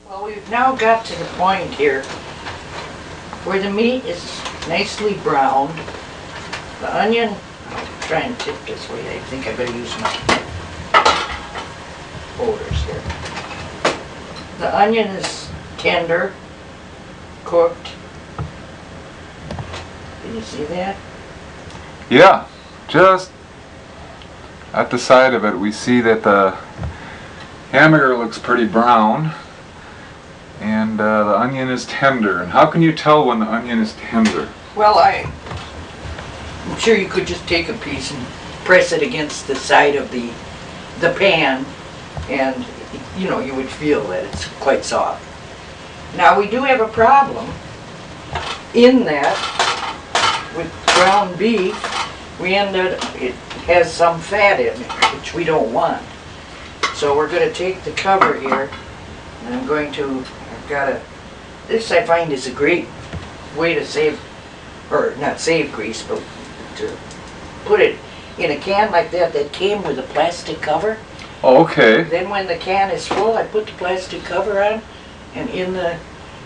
Well, we've now got to the point here where the meat is nicely browned. The onion, I'll try and tip this way. I think I better use my folders here. The onion is tender, cooked. Can you see that? Yeah, just at the side of it we see that the hamburger looks pretty brown and the onion is tender. And how can you tell when the onion is tender? Well, I'm sure you could just take a piece and press it against the side of the pan, and you know, you would feel that it's quite soft. Now we do have a problem in that with ground beef, it has some fat in it, which we don't want. So we're going to take the cover here, and this I find is a great way to save, or not save grease, but to put it in a can like that came with a plastic cover. Okay. Then when the can is full, I put the plastic cover on, and in the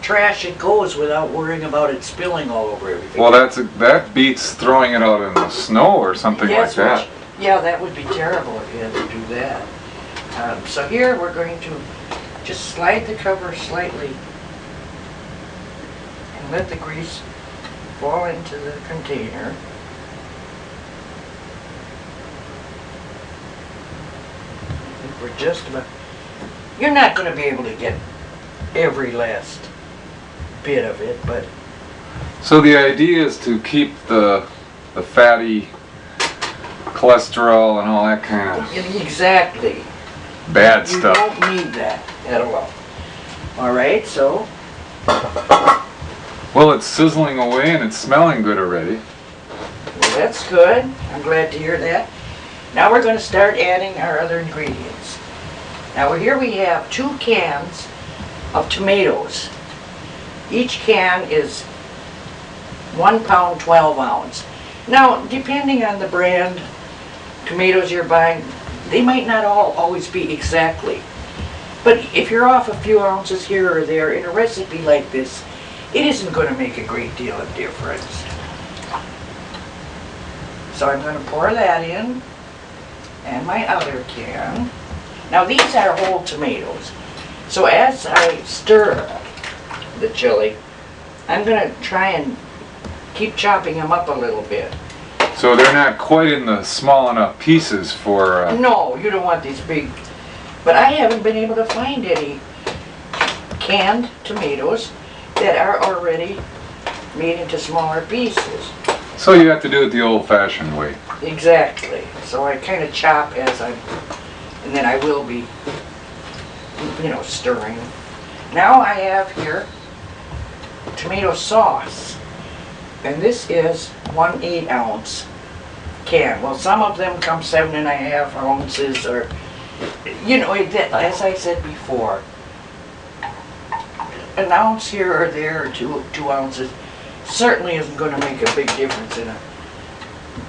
trash it goes without worrying about it spilling all over everything. Well, that beats throwing it out in the snow or something like that. Yeah, that would be terrible if you had to do that. So here we're going to just slide the cover slightly and let the grease fall into the container. I think we're just about... You're not going to be able to get every last bit of it, but... So the idea is to keep the fatty cholesterol and all that kind of Exactly. bad stuff. You don't need that at all. All right, so... Well, it's sizzling away and it's smelling good already. Well, that's good. I'm glad to hear that. Now we're going to start adding our other ingredients. Now here we have 2 cans of tomatoes. Each can is 1 pound 12 ounce. Now, depending on the brand tomatoes you're buying, they might not always be exactly. But if you're off a few ounces here or there in a recipe like this, it isn't going to make a great deal of difference. So I'm going to pour that in, and my other can. Now these are whole tomatoes. So as I stir the chili, I'm going to try and keep chopping them up a little bit. So they're not quite in the small enough pieces for... No, you don't want these big. But I haven't been able to find any canned tomatoes that are already made into smaller pieces. So you have to do it the old-fashioned way. Exactly. So I kind of chop and then I will be, stirring. Now I have here tomato sauce. And this is 1/8 ounce can. Well, some of them come 7.5 ounces, or, as I said before, an ounce here or there, or 2 ounces, certainly isn't going to make a big difference in a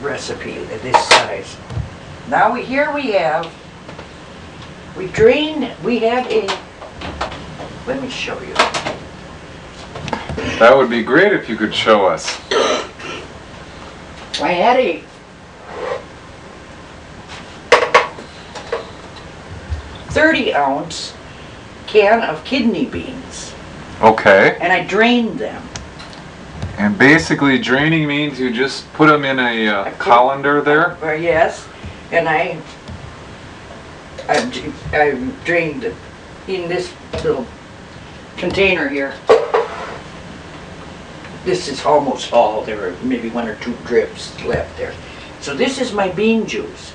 recipe at this size. Now we have let me show you. That would be great if you could show us. I had a 30-ounce can of kidney beans. Okay. And I drained them. And basically draining means you just put them in a colander there? Yes. And I drained it in this little container here. This is almost all. There are maybe 1 or 2 drips left there. So this is my bean juice.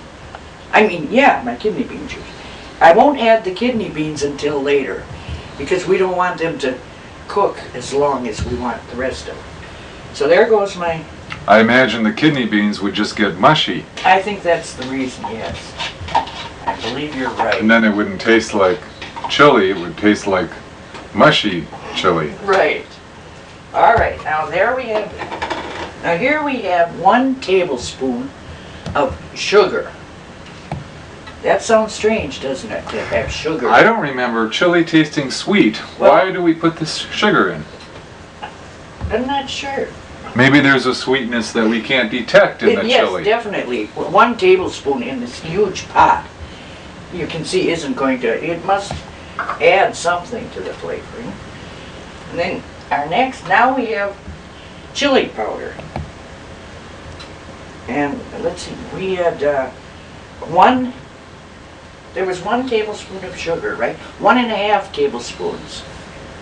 My kidney bean juice. I won't add the kidney beans until later because we don't want them to cook as long as we want the rest of it. So there goes my... I imagine the kidney beans would just get mushy. I think that's the reason, yes. I believe you're right. And then it wouldn't taste like chili, it would taste like mushy chili. Right. All right, now here we have 1 tablespoon of sugar. That sounds strange, doesn't it, to have sugar? I don't remember chili tasting sweet. Well- Why do we put this sugar in? I'm not sure. Maybe there's a sweetness that we can't detect in the Yes, chili. definitely. 1 tablespoon in this huge pot, you can see isn't going to, it must add something to the flavoring. And then our next, now we have chili powder. And let's see, we had there was 1 tablespoon of sugar, right? 1.5 tablespoons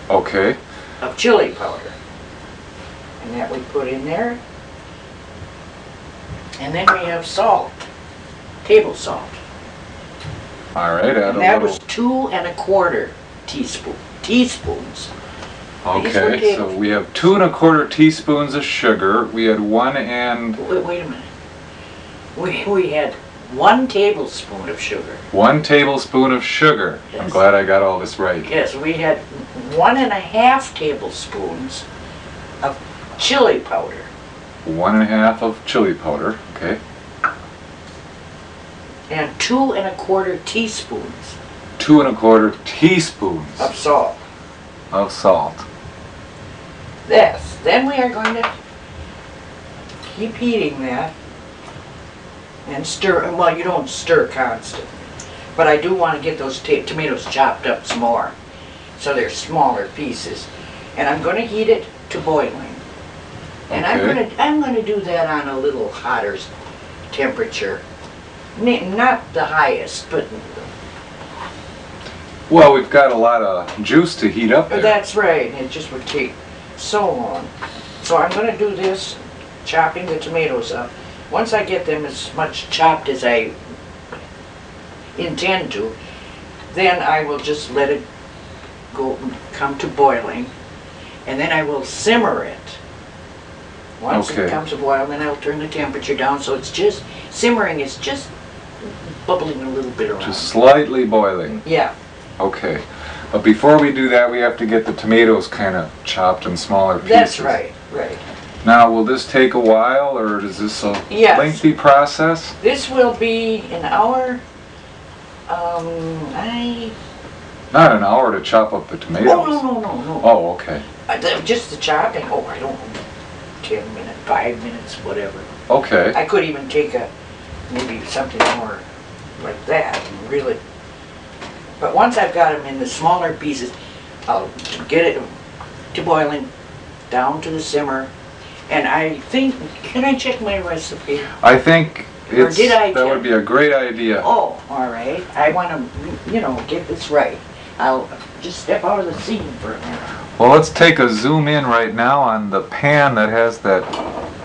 Okay. of chili powder. And that we put in there. And then we have salt, table salt. All right, add a And that little. was 2.25 teaspoons. These were Okay, so tablespoons. we have 2.25 teaspoons of sugar. We had 1 and Wait a minute. We had 1 tablespoon of sugar. 1 tablespoon of sugar. I'm Yes. glad I got all this right. Yes, we had 1.5 tablespoons of chili powder. 1.5 of chili powder. Okay. And 2.25 teaspoons 2.25 teaspoons of salt. of salt. This. Then we are going to keep heating that and stir. Well, you don't stir constantly, but I do want to get those tomatoes chopped up some more, so they're smaller pieces. And I'm going to heat it to boiling. And Okay. I'm going to do that on a little hotter temperature. Not the highest, but Well, we've got a lot of juice to heat up there. that's right. It just would take so long. So I'm going to do this, chopping the tomatoes up. Once I get them as much chopped as I intend to, then I will just let it come to boiling, and then I will simmer it. Once it Okay. comes to boil, then I'll turn the temperature down, so it's just, simmering is just bubbling a little bit around. Just slightly boiling. Yeah, Okay. But before we do that, we have to get the tomatoes kind of chopped in smaller pieces. that's right, right. Now, will this take a while, or is this a Yes. lengthy process? This will be an hour, Not an hour to chop up the tomatoes. oh, no. Oh, okay. Just the chopping, oh, I don't know, 10 minutes, 5 minutes, whatever. Okay. I could even take maybe something more like that, and really. But once I've got them in the smaller pieces, I'll get it to boiling, down to the simmer, and I think, can I check my recipe? I think Or did I that would be a great idea. Oh, all right, I want to, get this right. I'll just step out of the scene for a minute. Well, let's take a zoom in right now on the pan that has that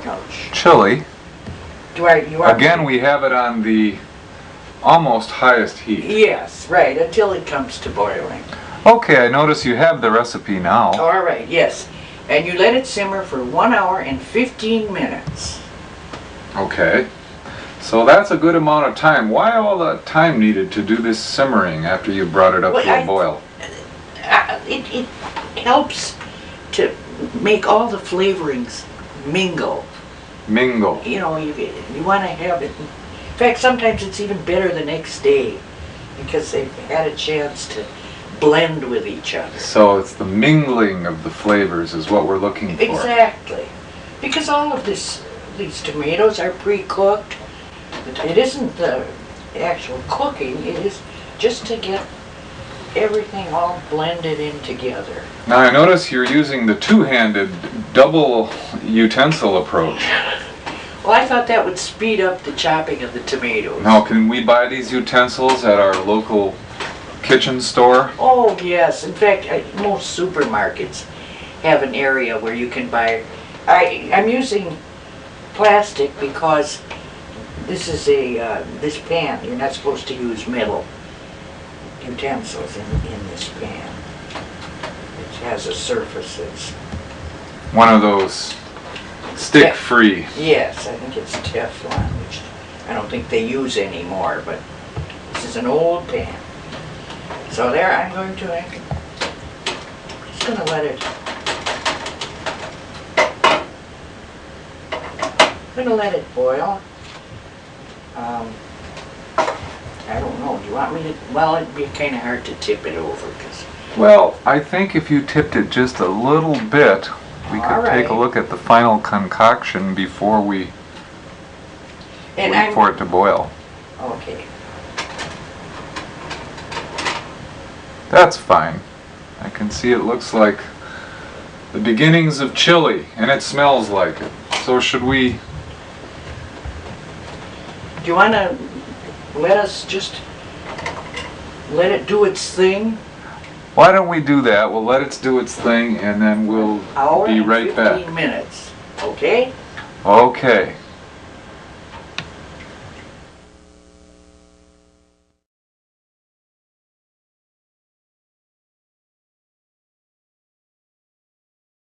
Ouch. chili. You are? Again, we have it on the almost highest heat. Yes, right, until it comes to boiling. Okay, I notice you have the recipe now. All right, yes. And you let it simmer for 1 hour and 15 minutes. Okay. So that's a good amount of time. Why all the time needed to do this simmering after you brought it up Well, to a boil? It helps to make all the flavorings mingle. Mingle. You want to have it. In fact, sometimes it's even better the next day because they've had a chance to blend with each other. So it's the mingling of the flavors is what we're looking for. Exactly. Because all of these tomatoes are pre-cooked. It isn't the actual cooking, it is just to get everything all blended in together. Now I notice you're using the two-handed double utensil approach. Well, I thought that would speed up the chopping of the tomatoes. Now, can we buy these utensils at our local kitchen store? Oh, yes. In fact, most supermarkets have an area where you can buy. I'm using plastic because this is this pan. You're not supposed to use metal utensils in this pan. It has a surface that's... One of those stick-free. Yes, I think it's Teflon, which I don't think they use anymore, but this is an old pan. So there, I'm just going to let it... I'm going to let it boil. I don't know, want me to, well, it'd be kind of hard to tip it over, because, Well, I think if you tipped it just a little bit, we could take a Alright. look at the final concoction before we and wait for it to boil. okay. That's fine. I can see it looks like the beginnings of chili, and it smells like it. So should we... Do you want to let us just let it do its thing? Why don't we do that? We'll let it do its thing, and then we'll Hour be and right 15 back. minutes, okay? Okay.